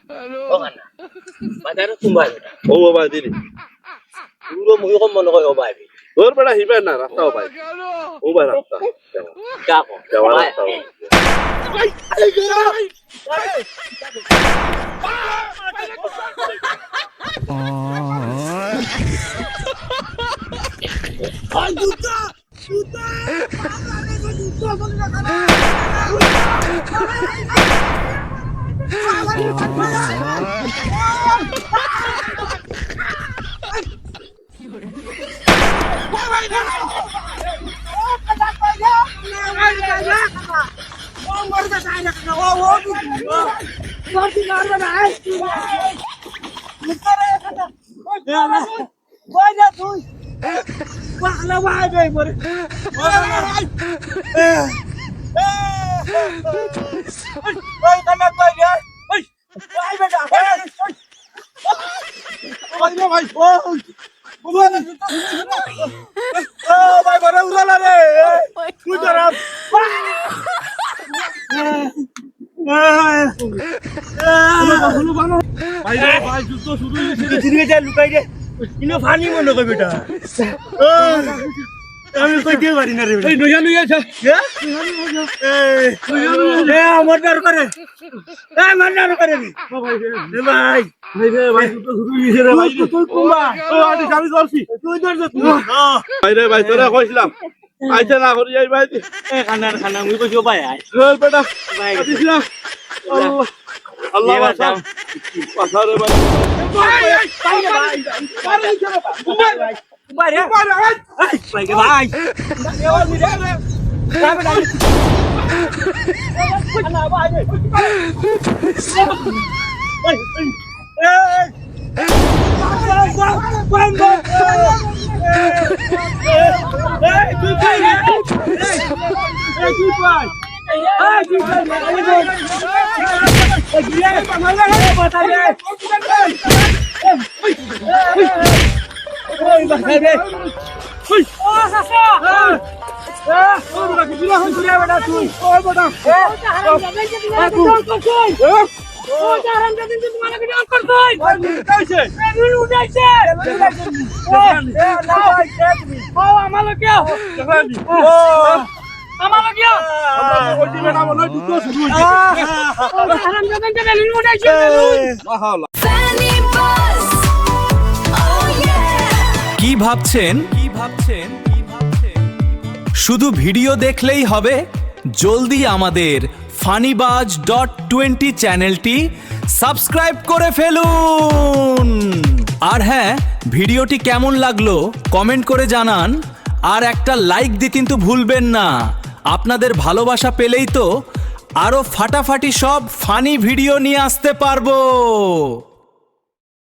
Okana. Madaro tumbai. ও ভাই দিদি Puro muy como no koyo bai. ওর বেড়া হিবেন না রাস্তাও ভাই ও ভাই রাস্তা Kako. যাওয়ার রাস্তা আমি কইতে পারি না রে এই নইয়া লইয়া যা এ আমার ডার করে এ আমার ডার করে রে ভাই ভাই তো শুরু হইছে রে ভাই তুই কুমা ও আদি আমি ধরছি তুই ধরছ তুই ভাই রে ভাই তোরা কইছিলাম আইতে না করি যাই ভাই এ খানা মুই কইছো ভাই আই চল বেটা দিছিলাম আল্লাহ বাঁচা বাঁচা রে ভাই কি ভাবছেন শুধু ভিডিও দেখলেই হবে? জলদি আমাদের funnybaaz.20 চ্যানেলটি সাবস্ক্রাইব করে ফেলুন। আর হ্যাঁ, ভিডিওটি কেমন লাগলো কমেন্ট করে জানান, আর একটা লাইক দিতে কিন্তু ভুলবেন না। আপনাদের ভালোবাসা পেলেই তো আরো ফাটাফাটি সব ফানি ভিডিও নিয়ে আসতে পারবো।